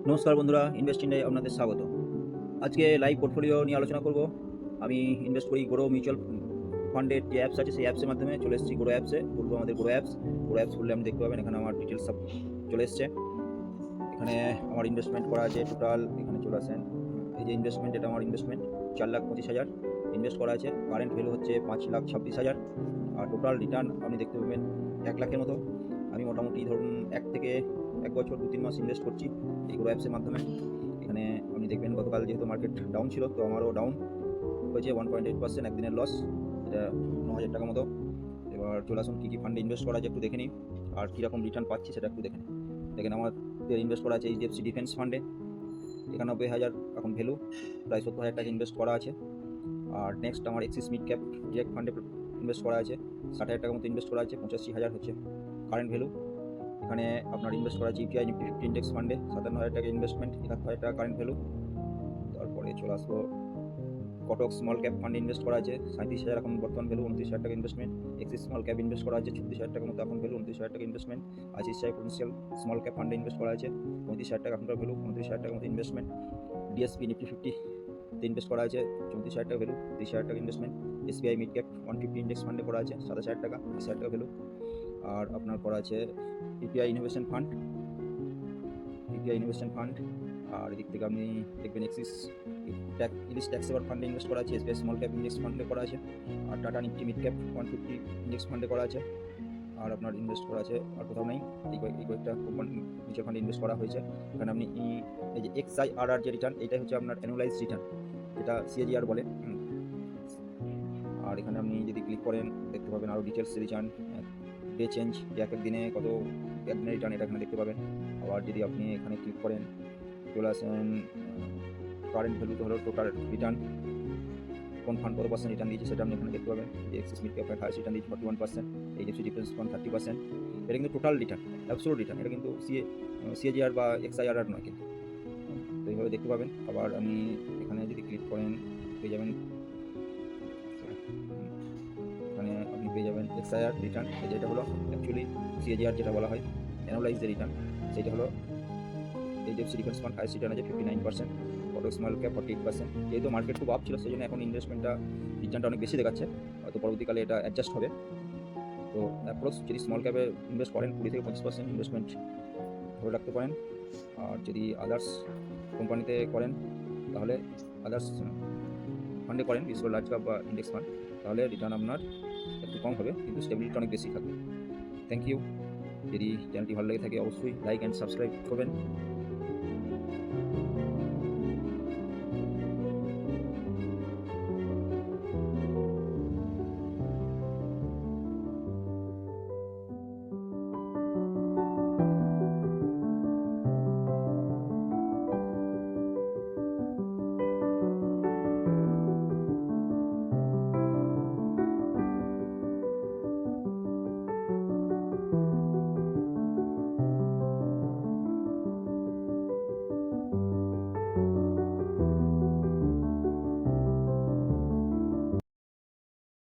নমস্কার বন্ধুরা, ইনভেস্ট ইন্ডিয়ায় আপনাদের স্বাগত। আজকে লাইভ পোর্টফোলিও নিয়ে আলোচনা করব। আমি ইনভেস্ট করি গ্রো মিউচুয়াল ফান্ডের যে অ্যাপস আছে সেই অ্যাপসের মাধ্যমে চলে এসেছি গ্রো অ্যাপসে। বলবো আমাদের গ্রো অ্যাপস খুললে আপনি দেখতে পাবেন এখানে আমার ডিটেলস সব চলে এসছে। এখানে আমার ইনভেস্টমেন্ট করা আছে টোটাল, এখানে চলে আসেন। এই যে ইনভেস্টমেন্ট, এটা আমার ইনভেস্টমেন্ট 4,25,000 ইনভেস্ট করা আছে। কারেন্ট ভ্যালু হচ্ছে 5,26,000 আর টোটাল রিটার্ন আপনি দেখতে পাবেন 1 লাখের মতো। আমি মোটামুটি ধরুন 1 বছর 2-3 মাস ইনভেস্ট করছি এই গ্রো অ্যাপসের মাধ্যমে। এখানে আপনি দেখবেন গতকাল যেহেতু মার্কেট ডাউন ছিল, তো আমারও ডাউন হয়েছে 1.8%, একদিনের লস, এটা 9,000 টাকা মতো। এবার চলে আসুন কী ফান্ডে ইনভেস্ট করা আছে একটু দেখে নিই, আর কীরকম রিটার্ন পাচ্ছি সেটা একটু দেখে নিই। দেখেন আমার ইনভেস্ট করা আছে এইচডিএফসি ডিফেন্স ফান্ডে, 91,000 এখন ভ্যালু, প্রায় 70,000 টাকা ইনভেস্ট করা আছে। আর নেক্সট আমার এক্সিস মিড ক্যাপ ডিরেক্ট ফান্ডে ইনভেস্ট করা আছে, 60,000 টাকা মতো ইনভেস্ট করা আছে, 85,000 হচ্ছে কারেন্ট ভ্যালু। এখানে আপনার ইনভেস্ট করা আছে ইউটিআই নিফটি 50 ইন্ডেক্স ফান্ডে, 57,000 টাকা ইনভেস্টমেন্ট, 71,000 টাকা কারেন্ট ভ্যালু। তারপরে চলে আসবো কটক স্মল ক্যাপ ফান্ডে ইনভেস্ট করা আছে 37,000 এখন বর্তমান ভ্যালু, 29,000 টাকা investment. Axis small cap invest করা আছে 36,000 টাকা মতো এখন ভ্যালু, 29,000 টাকা investment. ICICI Prudential small cap ফান্ডে ইনভেস্ট করা আছে 35,000 টাকা এখনকার ভ্যালু, 29,000 টাকা মতো ইনভেস্টমেন্ট। ডিএসপি নিফটি 50 ইনভেস্ট করা আছে 34,000 টাকা ভ্যালু, 30,000 টাকা investment. SBI mid cap 150 index ফান্ডে করা আছে 27,000 টাকা, 30,000 টাকা ভ্যালু। আর আপনার করা আছে ইউপিআই ইনোভেশন ফান্ড, আর এদিক থেকে আপনি দেখবেন এক্সিস ইলিশ ট্যাক্সেবল ফান্ডে ইনভেস্ট করা আছে, এসবিআই স্মল ক্যাপ ইন্ডেক্স ফান্ডে করা আছে, আর Tata Nifty mid cap 150 index ফান্ডে করা আছে। আর আপনার ইনভেস্ট করা আছে আর কোথাও নেই, এই কয়েকটা কোম্পানি মিউচুয়াল ফান্ডে ইনভেস্ট করা হয়েছে। এখানে আপনি এই যে XIRR যে রিটার্ন, এইটাই হচ্ছে আপনার অ্যানুয়ালাইজ রিটার্ন, যেটা CAGR বলে। আর এখানে আপনি যদি ক্লিক করেন দেখতে পাবেন আরও ডিটেলস রিটার্ন, ডে চেঞ্জ, যে এক দিনে কত একদিনের রিটার্ন, এটা এখানে দেখতে পাবেন। আবার যদি আপনি এখানে ক্লিক করেন চলে আসেন কারেন্ট ভ্যালু, হলো টোটাল রিটার্ন, কোন ফান্ড কত পার্সেন্ট রিটার্ন দিয়েছে সেটা আপনি এখানে দেখতে পাবেন। যে এক্সিস মিড ক্যাপের হাইস্ট রিটার্ন দিয়েছে 41%, এইচডিএফসি ডিফেন্স ফান্ড 30%। এটা কিন্তু টোটাল রিটার্ন, অ্যাবসোলুট রিটার্ন, এটা কিন্তু CAGR বা XIRR নয় কিন্তু। তো এইভাবে দেখতে পাবেন। আবার আমি এখানে যদি ক্লিক করেন পেয়ে যাবেন, এখানে আপনি পেয়ে যাবেন XIR রিটার্ন, যেটা হলো অ্যাকচুয়ালি CAGR যেটা বলা হয় অ্যানুয়ালাইজ যে রিটার্ন, সেটা হলো HDFC defence fund highest return আছে 59%, কটক স্মল ক্যাপ 48%। যেহেতু মার্কেট খুব আপ ছিল সেই জন্য এখন ইনভেস্টমেন্টটা রিটার্নটা অনেক বেশি দেখাচ্ছে, হয়তো পরবর্তীকালে এটা অ্যাডজাস্ট হবে। তো অ্যাপ্রোচ যদি স্মল ক্যাপে ইনভেস্ট করেন 20-25% ইনভেস্টমেন্ট ধরে রাখতে পারেন। আর যদি আদার্স কোম্পানিতে করেন, তাহলে আদার্স ফান্ডে করেন, বিশেষ করে লার্জ ক্যাপ বা ইন্ডেক্স ফান্ড, তাহলে রিটার্ন আপনার একটু কম হবে কিন্তু স্টেবিলিটি অনেক বেশি থাকবে। Thank you. যদি চ্যানেলটি ভালো লেগে থাকে অবশ্যই লাইক অ্যান্ড সাবস্ক্রাইব করবেন।